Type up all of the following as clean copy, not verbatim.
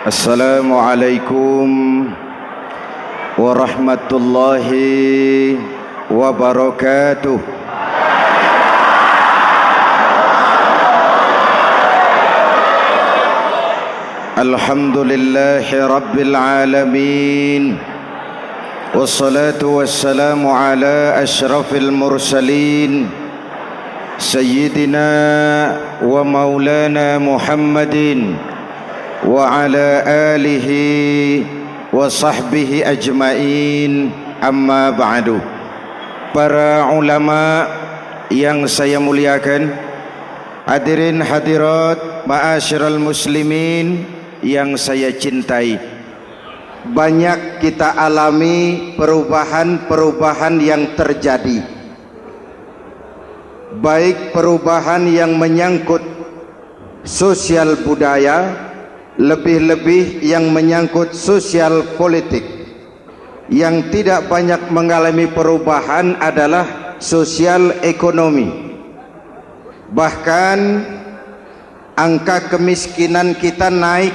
Assalamualaikum warahmatullahi wabarakatuh. Alhamdulillahi rabbil alamin. Wassalatu wassalamu ala ashrafil mursalin Sayyidina wa maulana Muhammadin wa ala alihi wa sahbihi ajmain, amma ba'du. Para ulama yang saya muliakan, hadirin hadirat ma'asyiral muslimin yang saya cintai, banyak kita alami perubahan-perubahan yang terjadi, baik perubahan yang menyangkut sosial budaya, lebih-lebih yang menyangkut sosial politik. Yang tidak banyak mengalami perubahan adalah sosial ekonomi. Bahkan angka kemiskinan kita naik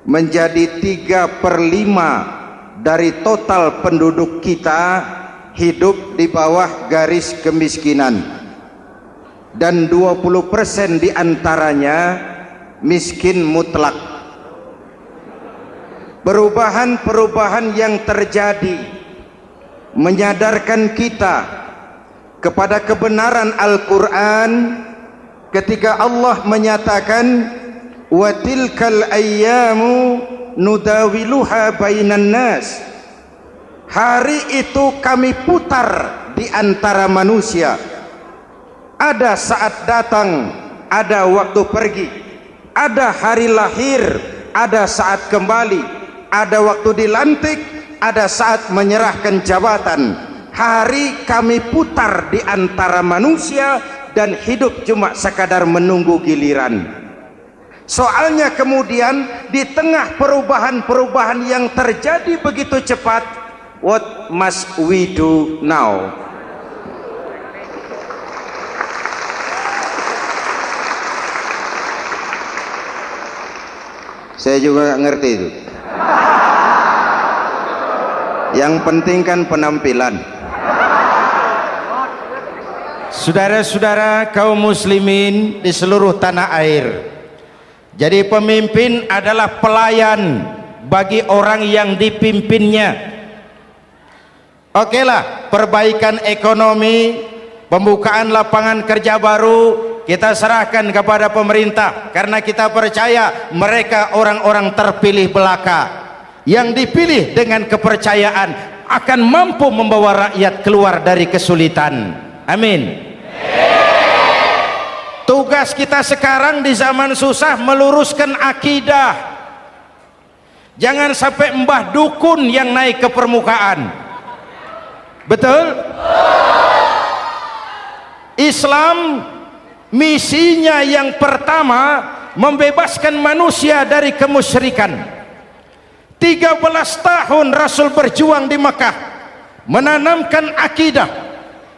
menjadi 3/5 dari total penduduk kita hidup di bawah garis kemiskinan, dan 20% diantaranya miskin mutlak. Perubahan-perubahan yang terjadi menyadarkan kita kepada kebenaran Al-Quran ketika Allah menyatakan wa tilkal ayyamu nudawiluha bainan nas. Hari itu kami putar di antara manusia. Ada saat datang, ada waktu pergi. Ada hari lahir, ada saat kembali. Ada waktu dilantik, ada saat menyerahkan jabatan. Hari kami putar di antara manusia dan hidup cuma sekadar menunggu giliran. Soalnya kemudian di tengah perubahan-perubahan yang terjadi begitu cepat, what must we do now? Saya juga nggak ngerti itu. Yang penting kan penampilan. Saudara-saudara kaum muslimin di seluruh tanah air, jadi pemimpin adalah pelayan bagi orang yang dipimpinnya. Oke lah, perbaikan ekonomi, pembukaan lapangan kerja baru kita serahkan kepada pemerintah, karena kita percaya mereka orang-orang terpilih belaka yang dipilih dengan kepercayaan akan mampu membawa rakyat keluar dari kesulitan. Amin. Tugas kita sekarang di zaman susah meluruskan akidah. Jangan sampai mbah dukun yang naik ke permukaan. Betul? Islam misinya yang pertama membebaskan manusia dari kemusyrikan. 13 tahun Rasul berjuang di Mekah, menanamkan akidah,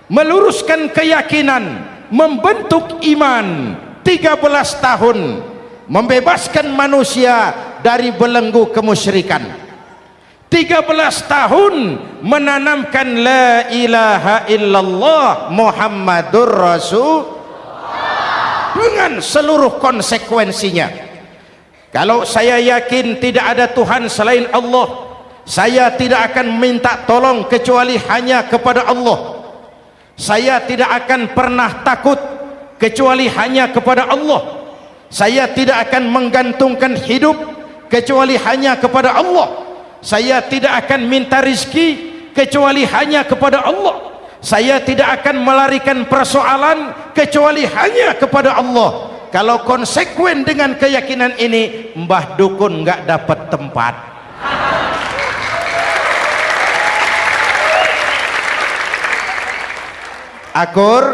meluruskan keyakinan, membentuk iman. 13 tahun membebaskan manusia dari belenggu kemusyrikan. 13 tahun menanamkan la ilaha illallah Muhammadur Rasul dengan seluruh konsekuensinya. Kalau saya yakin tidak ada Tuhan selain Allah, saya tidak akan minta tolong kecuali hanya kepada Allah. Saya tidak akan pernah takut kecuali hanya kepada Allah. Saya tidak akan menggantungkan hidup kecuali hanya kepada Allah. Saya tidak akan minta rizki kecuali hanya kepada Allah. Saya tidak akan melarikan persoalan kecuali hanya kepada Allah. Kalau konsekuen dengan keyakinan ini, mbah dukun nggak dapat tempat. Akur?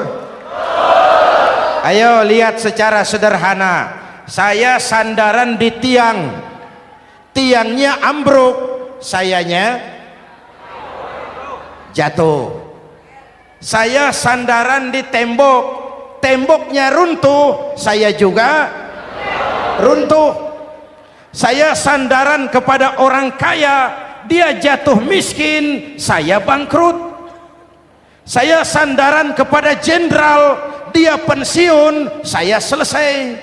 Ayo lihat secara sederhana. Saya sandaran di tiang, tiangnya ambruk, sayanya jatuh. Saya sandaran di tembok, temboknya runtuh, saya juga runtuh. Saya sandaran kepada orang kaya, dia jatuh miskin, saya bangkrut. Saya sandaran kepada jenderal, dia pensiun, saya selesai.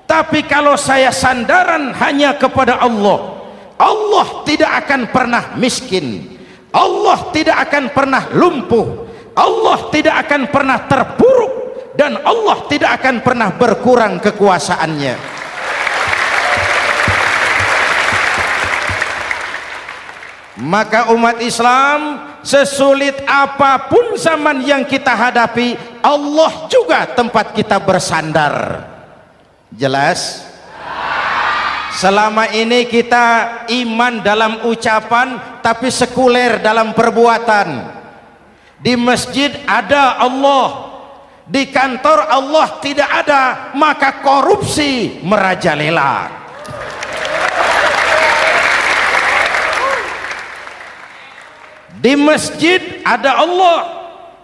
Tapi kalau saya sandaran hanya kepada Allah, Allah tidak akan pernah miskin, Allah tidak akan pernah lumpuh, Allah tidak akan pernah terpuruk, dan Allah tidak akan pernah berkurang kekuasaannya. Maka umat Islam, sesulit apapun zaman yang kita hadapi, Allah juga tempat kita bersandar. Jelas? Selama ini kita iman dalam ucapan, tapi sekuler dalam perbuatan. Di masjid ada Allah, di kantor Allah tidak ada, maka korupsi merajalela. Di masjid ada Allah,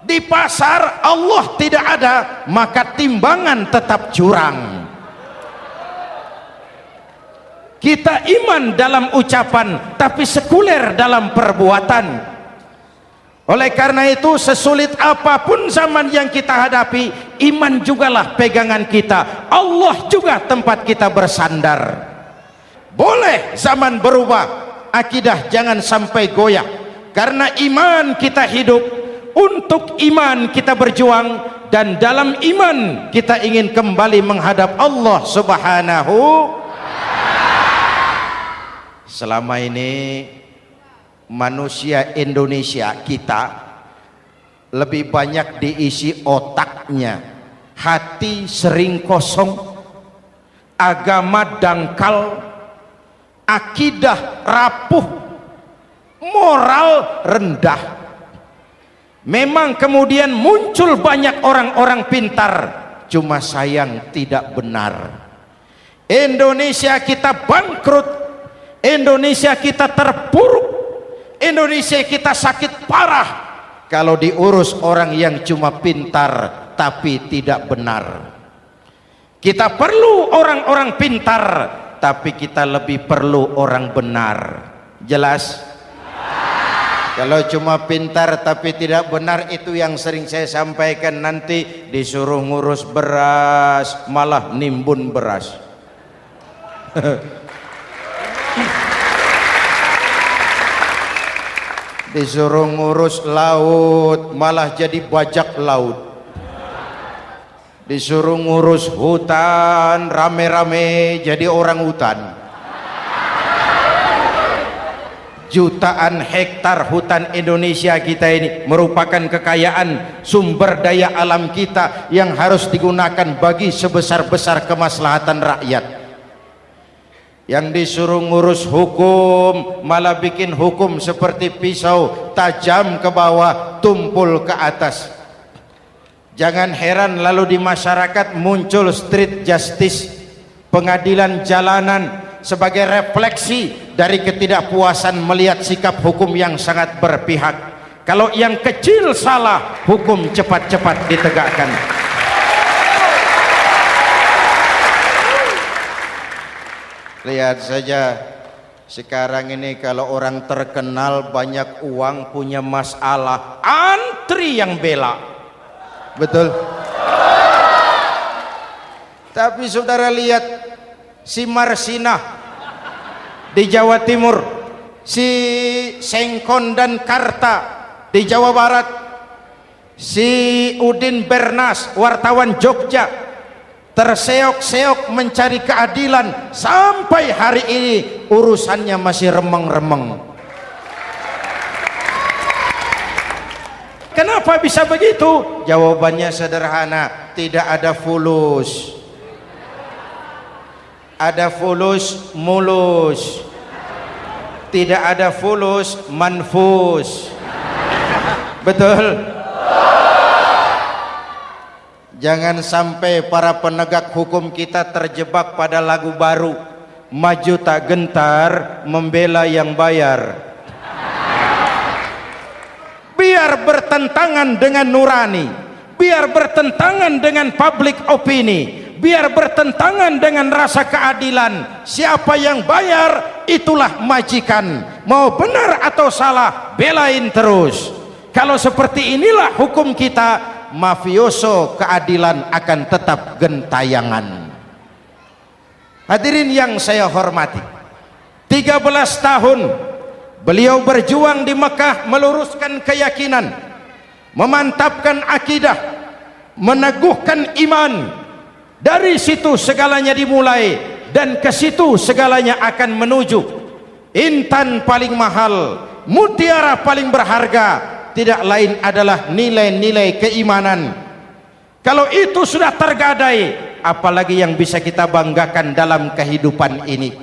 di pasar Allah tidak ada, maka timbangan tetap curang. Kita iman dalam ucapan, tapi sekuler dalam perbuatan. Oleh karena itu, sesulit apapun zaman yang kita hadapi, iman jugalah pegangan kita, Allah juga tempat kita bersandar. Boleh zaman berubah, akidah jangan sampai goyah. Karena iman kita hidup, untuk iman kita berjuang, dan dalam iman kita ingin kembali menghadap Allah Subhanahu. Selama ini manusia Indonesia kita lebih banyak diisi otaknya, hati sering kosong, agama dangkal, akidah rapuh, moral rendah. Memang kemudian muncul banyak orang-orang pintar, cuma sayang tidak benar. Indonesia kita bangkrut, Indonesia kita terpuruk, Indonesia kita sakit parah kalau diurus orang yang cuma pintar tapi tidak benar. Kita perlu orang-orang pintar, tapi kita lebih perlu orang benar. Jelas? Kalau cuma pintar tapi tidak benar, itu yang sering saya sampaikan, nanti disuruh ngurus beras malah nimbun beras. Disuruh ngurus laut malah jadi bajak laut. Disuruh ngurus hutan rame-rame jadi orang hutan. Jutaan hektar hutan Indonesia kita ini merupakan kekayaan sumber daya alam kita yang harus digunakan bagi sebesar-besar kemaslahatan rakyat. Yang disuruh ngurus hukum malah bikin hukum seperti pisau, tajam ke bawah, tumpul ke atas. Jangan heran lalu di masyarakat muncul street justice, pengadilan jalanan, sebagai refleksi dari ketidakpuasan melihat sikap hukum yang sangat berpihak. Kalau yang kecil salah, hukum cepat-cepat ditegakkan. Lihat saja sekarang ini, kalau orang terkenal banyak uang punya masalah, antri yang bela. Betul? Tapi saudara lihat si Marsinah di Jawa Timur, si Sengkon dan Karta di Jawa Barat, si Udin Bernas wartawan Jogja terseok-seok mencari keadilan, sampai hari ini urusannya masih remeng-remeng. Kenapa bisa begitu? Jawabannya sederhana, tidak ada fulus. Ada fulus mulus, tidak ada fulus manfus. Betul? Jangan sampai para penegak hukum kita terjebak pada lagu baru, maju tak gentar membela yang bayar. Biar bertentangan dengan nurani, biar bertentangan dengan public opini, biar bertentangan dengan rasa keadilan. Siapa yang bayar itulah majikan, mau benar atau salah belain terus. Kalau seperti inilah hukum kita, mafioso keadilan akan tetap gentayangan. Hadirin yang saya hormati, 13 tahun beliau berjuang di Mekah meluruskan keyakinan, memantapkan akidah, meneguhkan iman. Dari situ segalanya dimulai dan ke situ segalanya akan menuju. Intan paling mahal, mutiara paling berharga, tidak lain adalah nilai-nilai keimanan. Kalau itu sudah tergadai, apalagi yang bisa kita banggakan dalam kehidupan ini?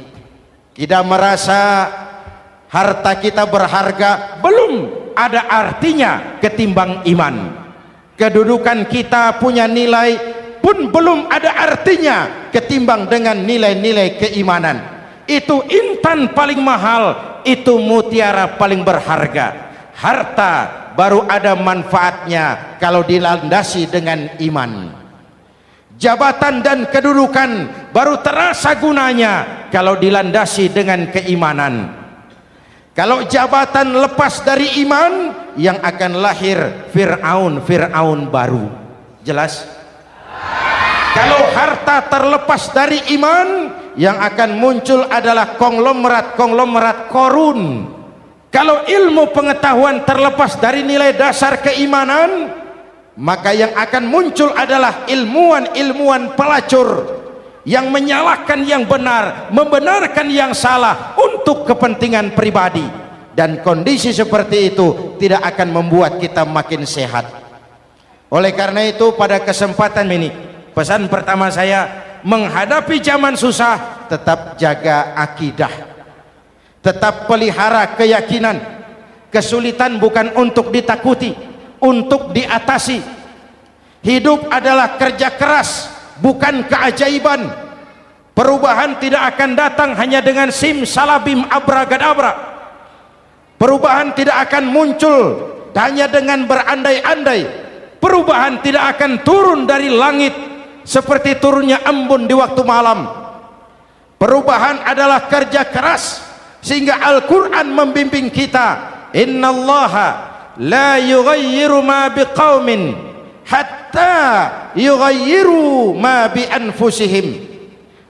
Kita merasa harta kita berharga, belum ada artinya ketimbang iman. Kedudukan kita punya nilai pun belum ada artinya ketimbang dengan nilai-nilai keimanan. Itu intan paling mahal, itu mutiara paling berharga. Harta baru ada manfaatnya kalau dilandasi dengan iman. Jabatan dan kedudukan baru terasa gunanya kalau dilandasi dengan keimanan. Kalau jabatan lepas dari iman, yang akan lahir Fir'aun baru. Jelas? Kalau harta terlepas dari iman, yang akan muncul adalah konglomerat Korun. Kalau ilmu pengetahuan terlepas dari nilai dasar keimanan, maka yang akan muncul adalah ilmuwan pelacur yang menyalahkan yang benar, membenarkan yang salah untuk kepentingan pribadi. Dan kondisi seperti itu tidak akan membuat kita makin sehat. Oleh karena itu, pada kesempatan ini, pesan pertama saya, menghadapi zaman susah, tetap jaga akidah, tetap pelihara keyakinan. Kesulitan bukan untuk ditakuti, untuk diatasi. Hidup adalah kerja keras, bukan keajaiban. Perubahan tidak akan datang hanya dengan simsalabim abragadabra. Perubahan tidak akan muncul hanya dengan berandai-andai. Perubahan tidak akan turun dari langit seperti turunnya embun di waktu malam. Perubahan adalah kerja keras, sehingga Al-Quran membimbing kita, innallaha la yughayyiru ma biqaumin hatta yughayyiru ma bi anfusihim.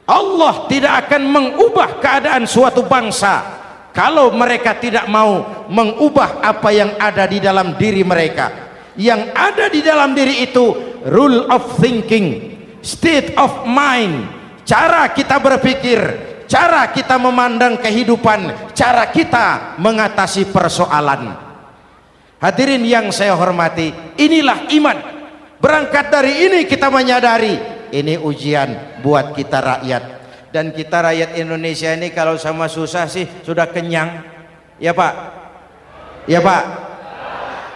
Allah tidak akan mengubah keadaan suatu bangsa kalau mereka tidak mau mengubah apa yang ada di dalam diri mereka. Yang ada di dalam diri itu rule of thinking, state of mind, cara kita berpikir, cara kita memandang kehidupan, cara kita mengatasi persoalan. Hadirin yang saya hormati, inilah iman. Berangkat dari ini kita menyadari ini ujian buat kita rakyat. Dan kita rakyat Indonesia ini kalau sama susah sih sudah kenyang. Ya Pak? Ya Pak?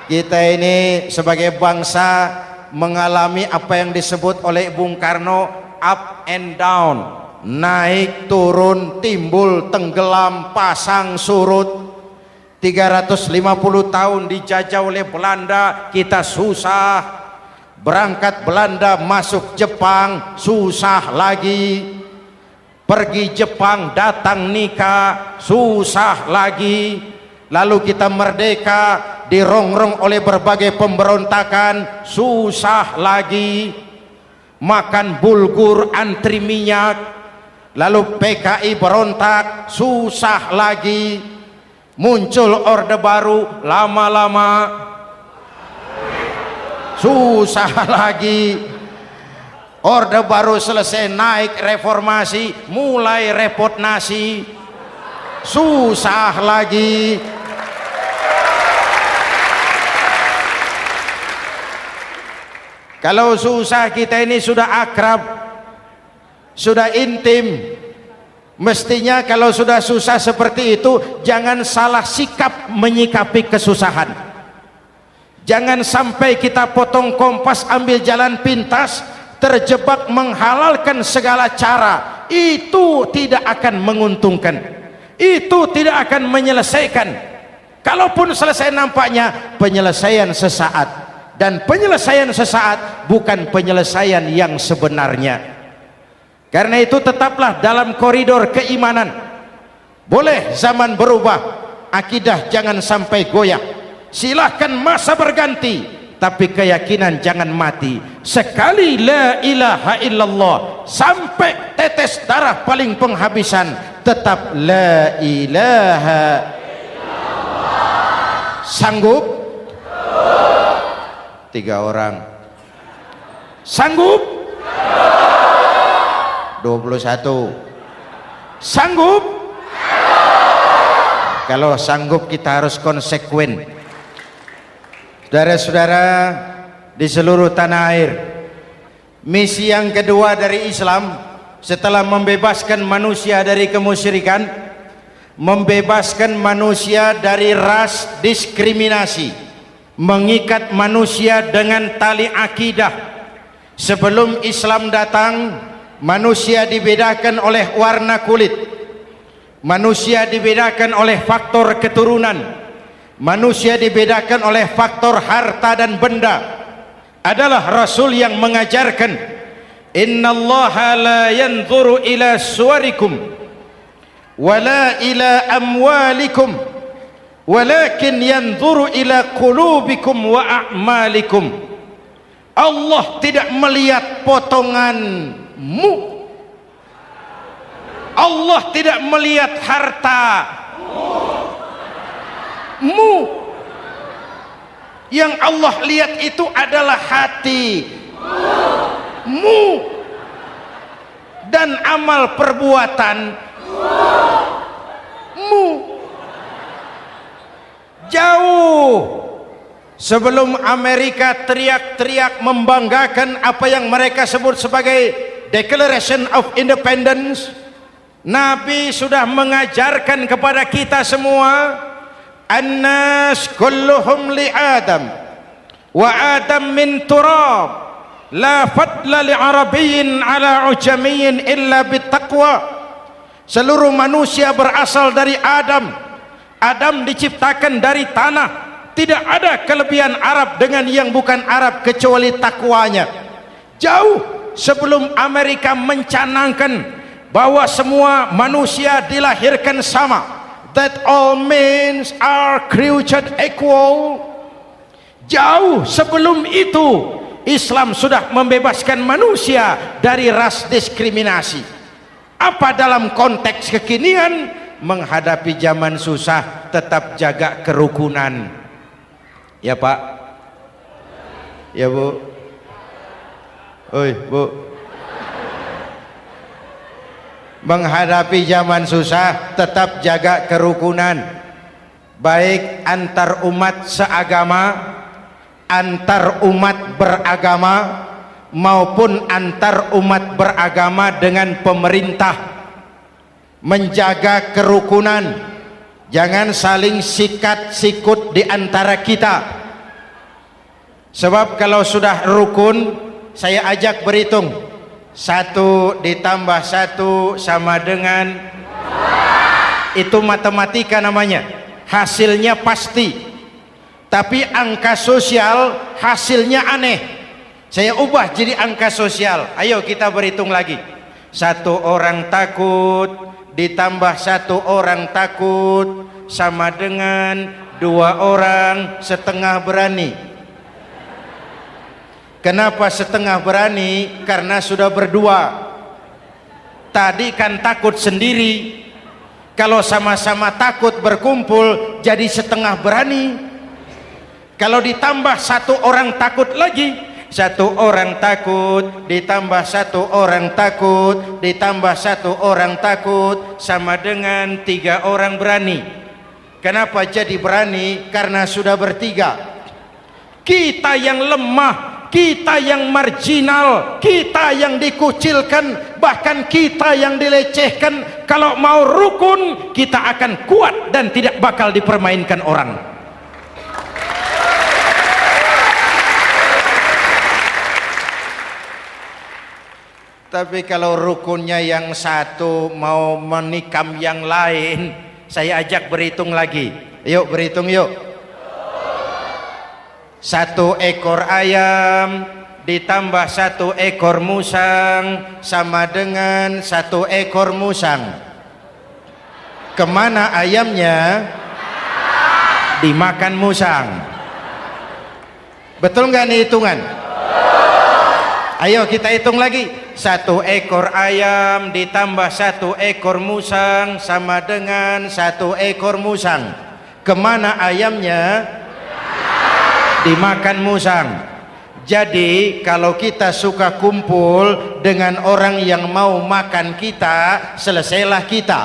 Kita ini sebagai bangsa mengalami apa yang disebut oleh Bung Karno up and down, naik turun, timbul tenggelam, pasang surut. 350 tahun dijajah oleh Belanda, kita susah. Berangkat Belanda masuk Jepang, susah lagi. Pergi Jepang, datang nikah, susah lagi. Lalu kita merdeka, dirongrong oleh berbagai pemberontakan, susah lagi. Makan bulgur, antri minyak. Lalu PKI berontak, susah lagi. Muncul orde baru, lama-lama susah lagi. Orde baru selesai, naik reformasi, mulai repot nasi, susah lagi. Kalau susah kita ini sudah akrab, sudah intim. Mestinya kalau sudah susah seperti itu, jangan salah sikap menyikapi kesusahan. Jangan sampai kita potong kompas, ambil jalan pintas, terjebak menghalalkan segala cara. Itu tidak akan menguntungkan, itu tidak akan menyelesaikan. Kalaupun selesai, nampaknya penyelesaian sesaat, dan penyelesaian sesaat bukan penyelesaian yang sebenarnya. Karena itu tetaplah dalam koridor keimanan. Boleh zaman berubah, akidah jangan sampai goyah. Silahkan masa berganti, tapi keyakinan jangan mati. Sekali la ilaha illallah sampai tetes darah paling penghabisan, tetap la ilaha illallah. Sanggup? 3 orang. Sanggup? 21. Sanggup? Kalau sanggup kita harus konsekuen. Saudara-saudara di seluruh tanah air, misi yang kedua dari Islam setelah membebaskan manusia dari kemusyrikan, membebaskan manusia dari ras diskriminasi, mengikat manusia dengan tali akidah. Sebelum Islam datang, manusia dibedakan oleh warna kulit, manusia dibedakan oleh faktor keturunan, manusia dibedakan oleh faktor harta dan benda. Adalah Rasul yang mengajarkan, innallaha la yanzuru ila suwarikum wala ila amwalikum walakin yanzuru ila qulubikum wa a'malikum. Allah tidak melihat potonganmu, Allah tidak melihat hartamu. Yang Allah lihat itu adalah hatimu dan amal perbuatanmu. Jauh sebelum Amerika teriak-teriak membanggakan apa yang mereka sebut sebagai Declaration of Independence, Nabi sudah mengajarkan kepada kita semua, annas kulluhum li Adam wa Adam min turab la fadla li arabiyyin ala ujamiyyin illa bittaqwa. Seluruh manusia berasal dari Adam. Adam diciptakan dari tanah. Tidak ada kelebihan Arab dengan yang bukan Arab kecuali takwanya. Jauh sebelum Amerika mencanangkan bahwa semua manusia dilahirkan sama, that all men are created equal. Jauh sebelum itu Islam sudah membebaskan manusia dari ras diskriminasi. Apa dalam konteks kekinian menghadapi zaman susah tetap jaga kerukunan? Ya Pak, ya Bu, oi Bu, menghadapi zaman susah tetap jaga kerukunan, baik antar umat seagama, antar umat beragama, maupun antar umat beragama dengan pemerintah. Menjaga kerukunan, jangan saling sikat sikut di antara kita. Sebab kalau sudah rukun, saya ajak berhitung, 1 ditambah 1 sama dengan, itu matematika namanya, hasilnya pasti. Tapi angka sosial hasilnya aneh. Saya ubah jadi angka sosial. Ayo kita berhitung lagi. 1 orang takut ditambah 1 orang takut sama dengan 2 orang setengah berani. Kenapa setengah berani? Karena sudah berdua. Tadi kan takut sendiri. Kalau sama-sama takut berkumpul jadi setengah berani. Kalau ditambah 1 orang takut lagi, 1 orang takut ditambah 1 orang takut ditambah 1 orang takut sama dengan 3 orang berani. Kenapa jadi berani? Karena sudah bertiga. Kita yang lemah, kita yang marginal, kita yang dikucilkan, bahkan kita yang dilecehkan, kalau mau rukun kita akan kuat dan tidak bakal dipermainkan orang. Tapi kalau rukunnya yang satu mau menikam yang lain, saya ajak berhitung lagi. Yuk berhitung yuk. 1 ekor ayam ditambah 1 ekor musang sama dengan 1 ekor musang. Kemana ayamnya? Dimakan musang. Betul nggak nih hitungan? Ayo kita hitung lagi. 1 ekor ayam ditambah 1 ekor musang sama dengan 1 ekor musang. Kemana ayamnya? Dimakan musang. Jadi kalau kita suka kumpul dengan orang yang mau makan kita, selesailah kita.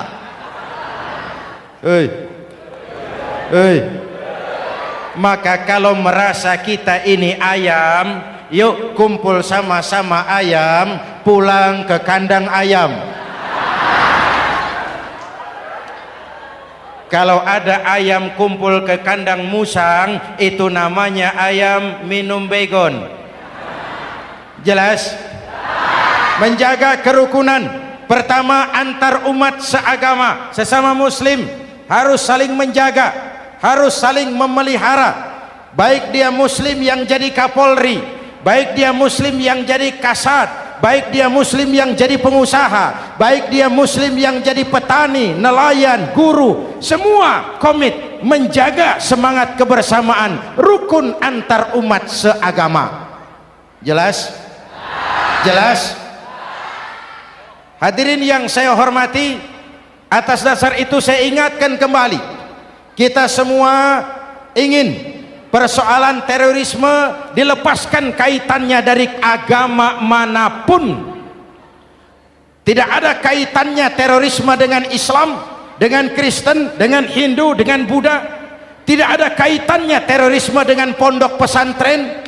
Maka kalau merasa kita ini ayam, yuk kumpul sama-sama ayam, pulang ke kandang ayam. Kalau ada ayam kumpul ke kandang musang, itu namanya ayam minum baygon. Jelas? Menjaga kerukunan. Pertama, antar umat seagama, sesama muslim harus saling menjaga, harus saling memelihara. Baik dia muslim yang jadi kapolri, baik dia muslim yang jadi kasat, baik dia muslim yang jadi pengusaha, baik dia muslim yang jadi petani, nelayan, guru, semua komit menjaga semangat kebersamaan, rukun antar umat seagama. Jelas? Jelas? Hadirin yang saya hormati, atas dasar itu saya ingatkan kembali, kita semua ingin persoalan terorisme dilepaskan kaitannya dari agama manapun. Tidak ada kaitannya terorisme dengan Islam, dengan Kristen, dengan Hindu, dengan Buddha. Tidak ada kaitannya terorisme dengan pondok pesantren.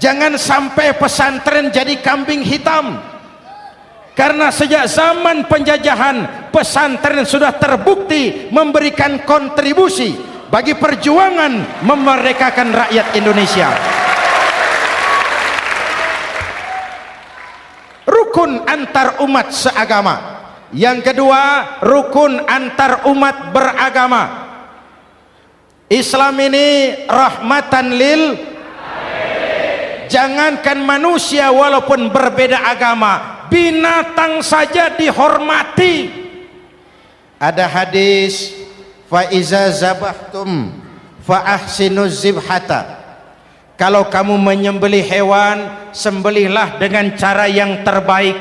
Jangan sampai pesantren jadi kambing hitam. Karena sejak zaman penjajahan, pesantren sudah terbukti memberikan kontribusi bagi perjuangan memerdekakan rakyat Indonesia. Rukun antar umat seagama. Yang kedua, rukun antar umat beragama. Islam ini rahmatan lil, jangankan manusia walaupun berbeda agama, binatang saja dihormati. Ada hadis, fa iza zabahtum fa ahsinuz zibhata. Kalau kamu menyembelih hewan, sembelihlah dengan cara yang terbaik.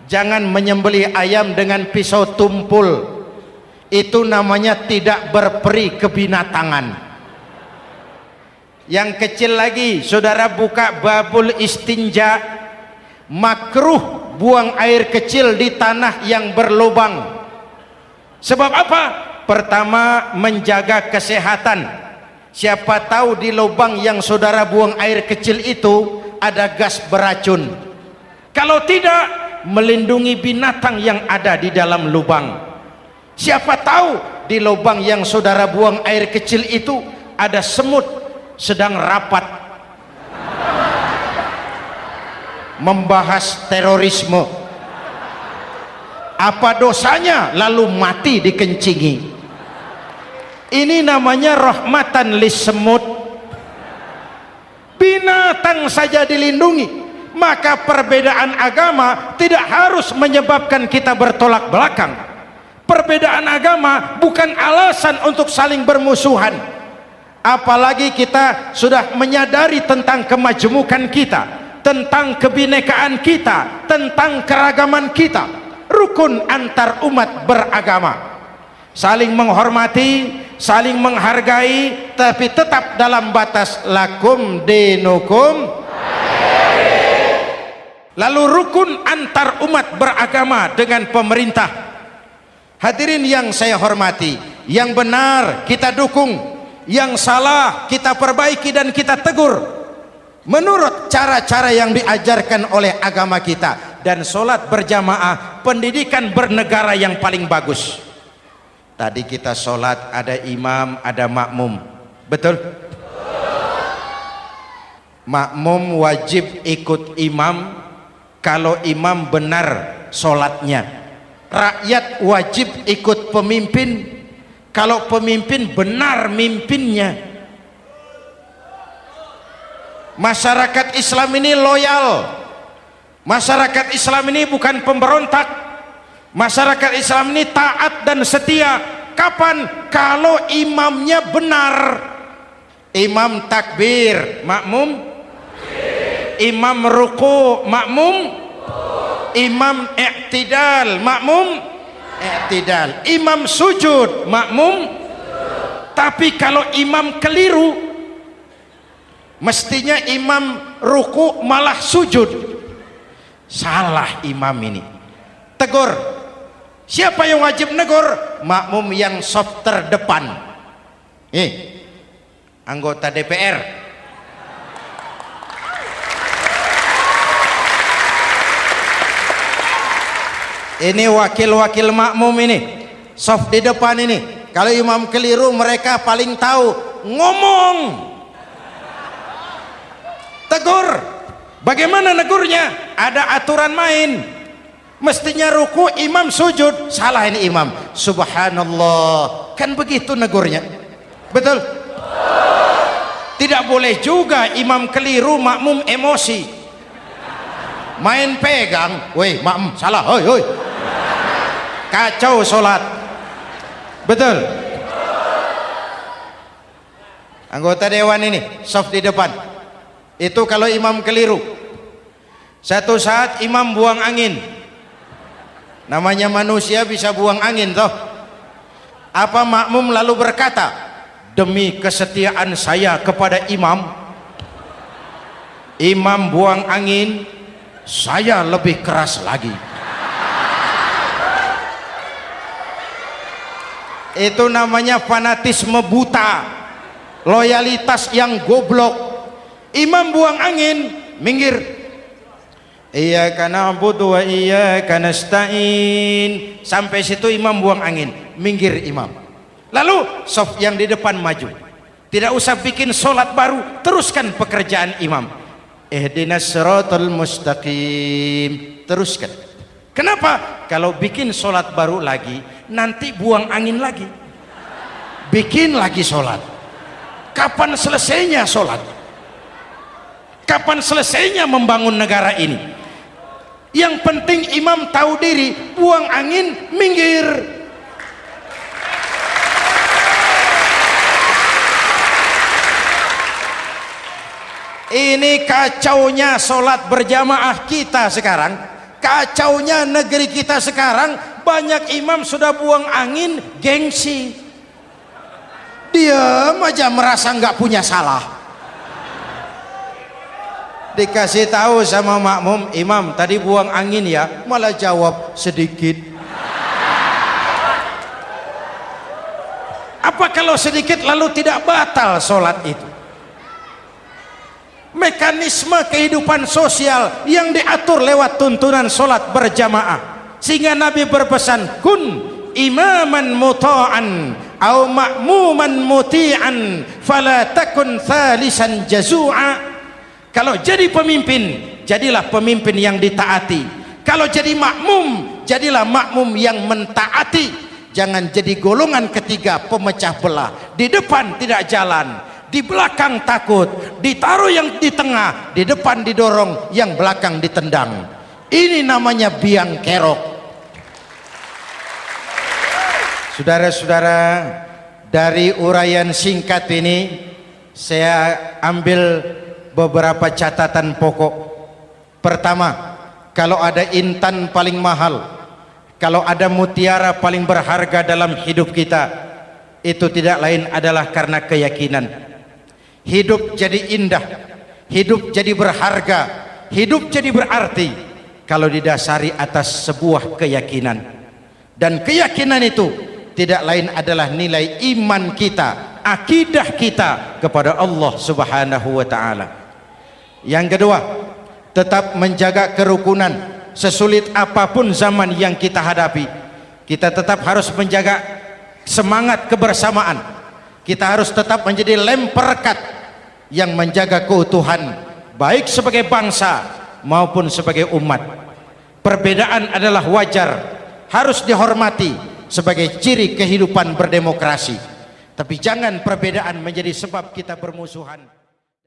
Jangan menyembelih ayam dengan pisau tumpul. Itu namanya tidak berperi kebinatangan. Yang kecil lagi, saudara buka babul istinja, makruh buang air kecil di tanah yang berlubang. Sebab apa? Pertama, menjaga kesehatan. Siapa tahu di lubang yang saudara buang air kecil itu ada gas beracun. Kalau tidak, melindungi binatang yang ada di dalam lubang. Siapa tahu di lubang yang saudara buang air kecil itu ada semut sedang rapat membahas terorisme. Apa dosanya lalu mati dikencingi? Ini namanya rahmatan lis semut. Binatang saja dilindungi. Maka perbedaan agama tidak harus menyebabkan kita bertolak belakang. Perbedaan agama bukan alasan untuk saling bermusuhan. Apalagi kita sudah menyadari tentang kemajmukan kita, tentang kebinekaan kita, tentang keragaman kita. Rukun antar umat beragama, saling menghormati, saling menghargai, tapi tetap dalam batas lakum dinukum. Lalu rukun antar umat beragama dengan pemerintah. Hadirin yang saya hormati, yang benar kita dukung, yang salah kita perbaiki dan kita tegur menurut cara-cara yang diajarkan oleh agama kita. Dan sholat berjamaah, pendidikan bernegara yang paling bagus. Tadi kita sholat ada imam, ada makmum, betul? Makmum wajib ikut imam kalau imam benar sholatnya. Rakyat wajib ikut pemimpin kalau pemimpin benar mimpinnya. Masyarakat Islam ini loyal, masyarakat Islam ini bukan pemberontak, masyarakat Islam ini taat dan setia. Kapan? Kalau imamnya benar. Imam takbir, makmum, imam ruku, makmum, imam i'tidal, makmum i'tidal, imam sujud, makmum. Tapi kalau imam keliru, mestinya imam ruku malah sujud, salah imam ini. Tegur. Siapa yang wajib negur? Makmum yang saf terdepan. Anggota DPR. Ini wakil-wakil makmum ini, saf di depan ini. Kalau imam keliru, mereka paling tahu. Ngomong, tegur. Bagaimana negurnya? Ada aturan main. Mestinya ruku, imam sujud, salah ini imam. Subhanallah, kan begitu negurnya. Betul? Tidak boleh juga imam keliru, makmum emosi, main pegang. Woi makmum salah, hoi hoi, kacau sholat. Betul? Anggota dewan ini saf di depan, itu kalau imam keliru, satu saat imam buang angin. Namanya manusia bisa buang angin toh. Apa makmum lalu berkata, demi kesetiaan saya kepada imam, imam buang angin, saya lebih keras lagi. Itu namanya fanatisme buta, loyalitas yang goblok. Imam buang angin, minggir. Iyyaka na'budu wa iyyaka nasta'in. Sampai situ imam buang angin, minggir imam. Lalu saf yang di depan maju. Tidak usah bikin sholat baru, teruskan pekerjaan imam. Ihdinas siratal mustaqim, teruskan. Kenapa? Kalau bikin sholat baru lagi, nanti buang angin lagi, bikin lagi sholat. Kapan selesainya sholat? Kapan selesainya membangun negara ini? Yang penting imam tahu diri, buang angin, minggir. Ini kacaunya sholat berjamaah kita sekarang, kacaunya negeri kita sekarang. Banyak imam sudah buang angin, gengsi, diam aja merasa nggak punya salah. Dikasih tahu sama makmum, imam tadi buang angin ya, malah jawab sedikit. Apa kalau sedikit lalu tidak batal sholat itu? Mekanisme kehidupan sosial yang diatur lewat tuntunan sholat berjamaah, sehingga Nabi berpesan, kun imaman muta'an au ma'muman muti'an fala takun thalisan jazu'a. Kalau jadi pemimpin, jadilah pemimpin yang ditaati. Kalau jadi makmum, jadilah makmum yang mentaati. Jangan jadi golongan ketiga pemecah belah. Di depan tidak jalan, di belakang takut, ditaruh yang di tengah, di depan didorong, yang belakang ditendang. Ini namanya biang kerok. Saudara-saudara, dari uraian singkat ini saya ambil beberapa catatan pokok. Pertama, kalau ada intan paling mahal, kalau ada mutiara paling berharga dalam hidup kita, itu tidak lain adalah karena keyakinan. Hidup jadi indah, hidup jadi berharga, hidup jadi berarti kalau didasari atas sebuah keyakinan. Dan keyakinan itu tidak lain adalah nilai iman kita, akidah kita kepada Allah Subhanahu wa ta'ala. Yang kedua, tetap menjaga kerukunan. Sesulit apapun zaman yang kita hadapi, kita tetap harus menjaga semangat kebersamaan. Kita harus tetap menjadi lem perekat yang menjaga keutuhan, baik sebagai bangsa maupun sebagai umat. Perbedaan adalah wajar, harus dihormati. sebagai ciri kehidupan berdemokrasi. Tapi jangan perbedaan menjadi sebab kita bermusuhan.